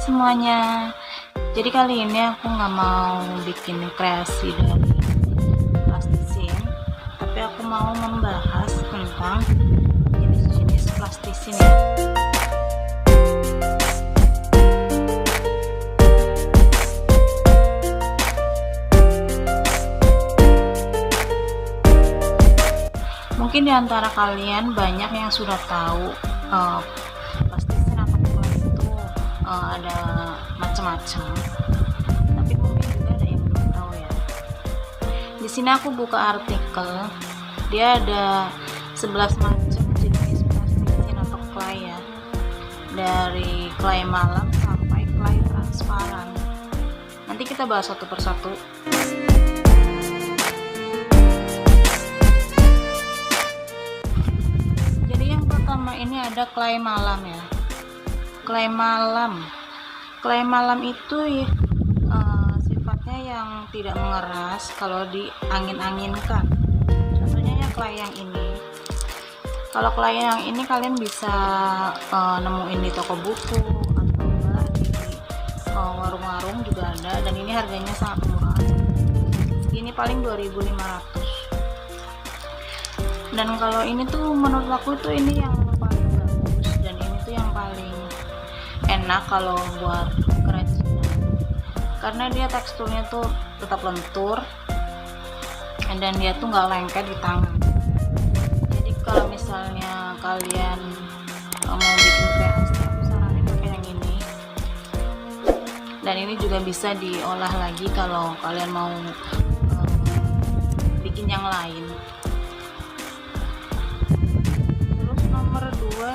semuanya. Jadi kali ini aku nggak mau bikin kreasi dari plastisin, tapi aku mau membahas tentang jenis-jenis plastisin ya. Mungkin diantara kalian banyak yang sudah tahu plastisin atau clay itu ada macam-macam, tapi mungkin juga ada yang belum tahu ya. Di sini aku buka artikel, dia ada 11 macam jenis plastisin atau clay ya, dari clay malam sampai clay transparan. Nanti kita bahas satu persatu. Ini ada clay malam ya. Clay malam itu sifatnya yang tidak mengeras kalau diangin-anginkan. Contohnya ya clay yang ini. Kalau clay yang ini kalian bisa nemuin di toko buku atau enggak di warung-warung juga ada, dan ini harganya sangat murah. Ini paling 2.500. Dan kalau ini tuh menurut aku tuh ini yang paling bagus, dan ini tuh yang paling enak kalau buat kerajinan, karena dia teksturnya tuh tetap lentur dan dia tuh nggak lengket di tangan. Jadi kalau misalnya kalian mau bikin kreasi, aku saranin pakai yang ini. Dan ini juga bisa diolah lagi kalau kalian mau bikin yang lain.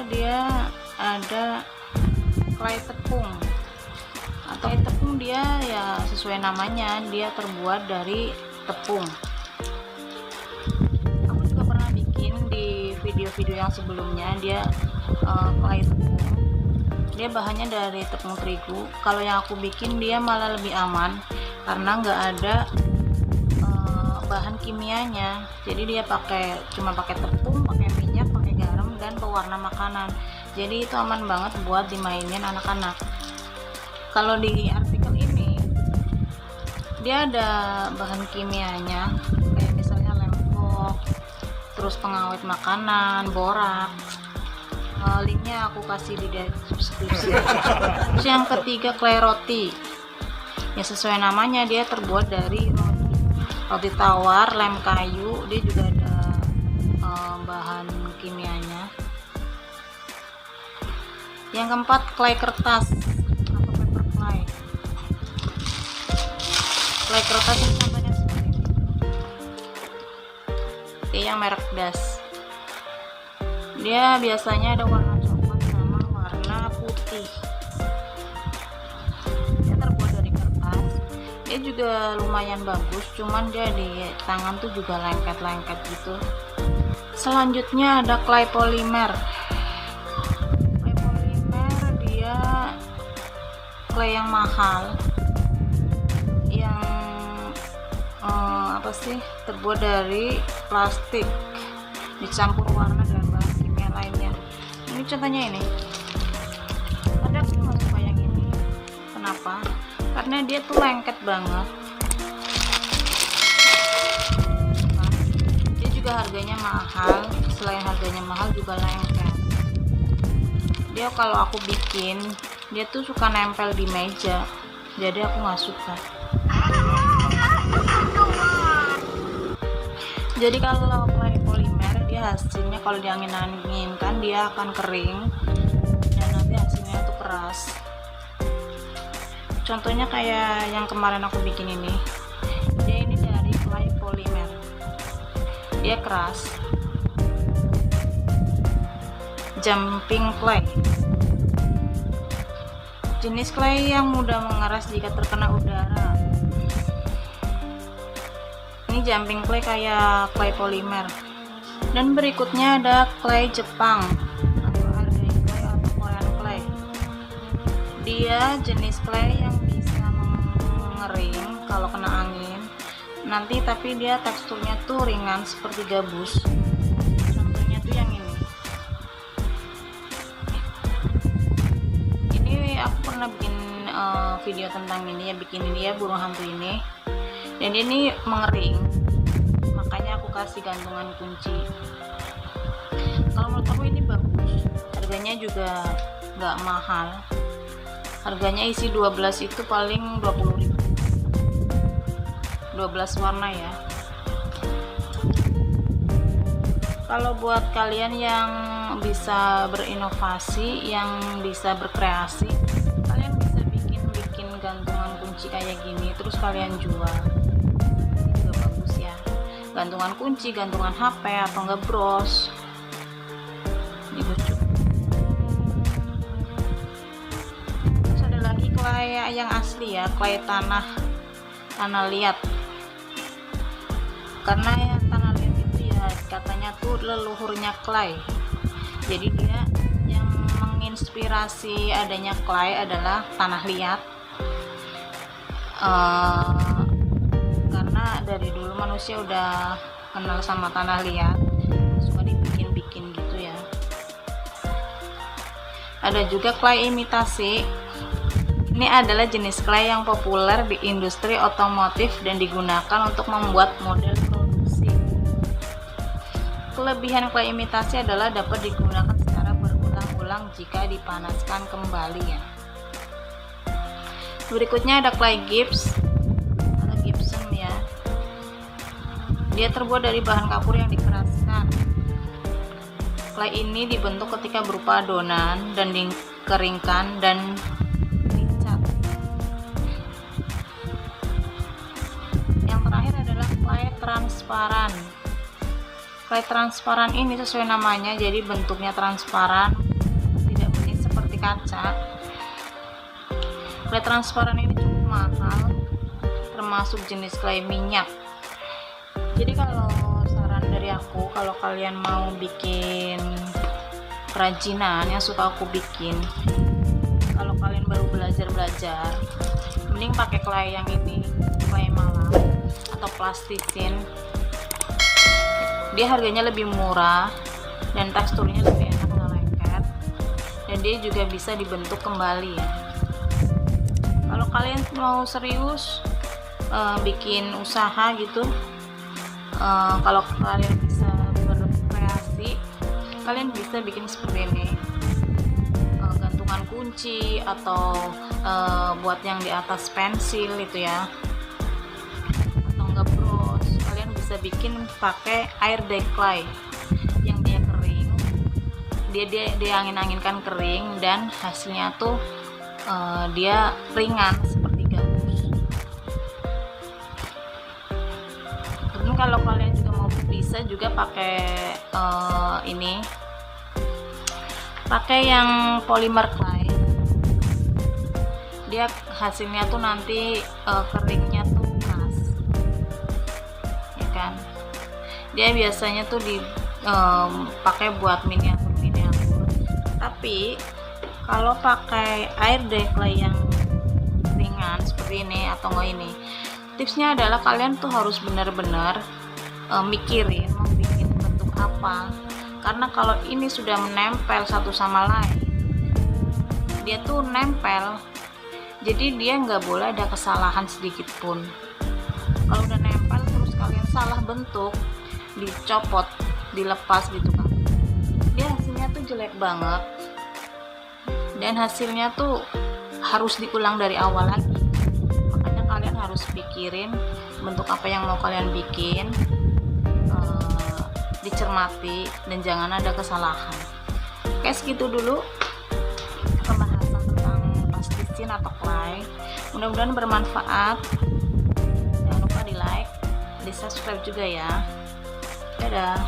Dia ada clay tepung. Atau tepung dia ya sesuai namanya, dia terbuat dari tepung. Aku juga pernah bikin di video-video yang sebelumnya, dia clay tepung. Dia bahannya dari tepung terigu. Kalau yang aku bikin dia malah lebih aman karena nggak ada bahan kimianya. Jadi dia cuma pakai tepung, pakai minyak, pakai garam, dan pewarna makanan. Jadi itu aman banget buat dimainin anak-anak. Kalau di artikel ini dia ada bahan kimianya, kayak misalnya lempok, terus pengawet makanan, boraks. Linknya aku kasih di deskripsi. Terus yang ketiga clay roti. Ya sesuai namanya, dia terbuat dari roti tawar, lem kayu. Dia juga ada bahan kimianya. Yang keempat clay kertas atau paper clay. Clay kertas ini contohnya seperti ini. Oke, yang merek Das. Dia biasanya ada warna coklat sama warna putih. Dia terbuat dari kertas. Dia juga lumayan bagus, cuman dia di tangan tuh juga lengket-lengket gitu. Selanjutnya ada clay polimer. Clay polimer dia clay yang mahal, yang terbuat dari plastik dicampur warna dan bahan kimia lainnya. Ini contohnya ini. Ada aku nggak suka yang ini. Kenapa? Karena dia tuh lengket banget. Harganya mahal, selain harganya mahal juga lengket. Dia kalau aku bikin, dia tuh suka nempel di meja, jadi aku nggak suka. Jadi kalau clay polimer, dia hasilnya kalau diangin-anginkan dia akan kering, dan nanti hasilnya tuh keras. Contohnya kayak yang kemarin aku bikin ini. Dia ini dari clay polimer. Dia keras. Jumping clay, jenis clay yang mudah mengeras jika terkena udara. Ini jumping clay kayak clay polimer. Dan berikutnya ada clay Jepang atau Ardei clay atau Korean clay. Dia jenis clay yang bisa mengering kalau kena angin. Nanti tapi dia teksturnya tuh ringan seperti gabus. Contohnya tuh yang ini. Ini aku pernah bikin video tentang ini ya, bikin ini ya, burung hantu ini. Dan ini mengering, makanya aku kasih gantungan kunci. Kalau menurut aku ini bagus, harganya juga nggak mahal. Harganya isi 12 itu paling 20.000, 12 warna ya. Kalau buat kalian yang bisa berinovasi, yang bisa berkreasi, kalian bisa bikin gantungan kunci kayak gini terus kalian jual. Ini juga bagus ya, gantungan kunci, gantungan HP atau enggak bros. Ini lucu. Terus ada lagi clay yang asli ya, clay tanah liat. Karena ya tanah liat itu ya katanya tuh leluhurnya clay. Jadi dia yang menginspirasi adanya clay adalah tanah liat. Karena dari dulu manusia udah kenal sama tanah liat, suka dibikin gitu ya. Ada juga clay imitasi. Ini adalah jenis clay yang populer di industri otomotif dan digunakan untuk membuat model produksi. Kelebihan clay imitasi adalah dapat digunakan secara berulang-ulang jika dipanaskan kembali ya. Berikutnya ada clay gyps atau gypsum ya. Dia terbuat dari bahan kapur yang dikeraskan. Clay ini dibentuk ketika berupa adonan dan dikeringkan dan dicat. Yang terakhir adalah clay transparan. Clay transparan ini sesuai namanya, jadi bentuknya transparan, tidak bening seperti kaca. Clay transparan ini cukup mahal, termasuk jenis clay minyak. Jadi kalau saran dari aku, kalau kalian mau bikin kerajinan yang suka aku bikin, kalau kalian baru belajar, mending pakai clay yang ini, clay malam atau plastisin. Dia harganya lebih murah dan teksturnya lebih enak, nggak lengket, dan dia juga bisa dibentuk kembali ya. Kalau kalian mau serius bikin usaha gitu, kalau kalian bisa berkreasi, kalian bisa bikin seperti ini, gantungan kunci atau buat yang di atas pensil itu ya, atau enggak bros, kalian bisa bikin pakai air dye clay yang dia kering, dia angin-anginkan kering, dan hasilnya tuh dia ringan seperti gabus. Kemudian kalau kalian juga mau bisa juga pakai ini, pakai yang polymer clay. Dia hasilnya tuh nanti keringnya tuh keras, ya kan? Dia biasanya tuh dipakai buat miniatur. Tapi kalau pakai air dye clay yang ringan seperti ini atau enggak ini, tipsnya adalah kalian tuh harus benar-benar mikirin mau bikin bentuk apa. Karena kalau ini sudah menempel satu sama lain, dia tuh nempel, jadi dia nggak boleh ada kesalahan sedikit pun. Kalau udah nempel terus kalian salah bentuk, dicopot, dilepas gitu kan, dia hasilnya tuh jelek banget. Dan hasilnya tuh harus diulang dari awal lagi. Makanya kalian harus pikirin bentuk apa yang mau kalian bikin, dicermati, dan jangan ada kesalahan. Oke, segitu dulu pembahasan tentang plastisin atau clay. Mudah-mudahan bermanfaat. Jangan lupa di like, di subscribe juga ya. Dadah.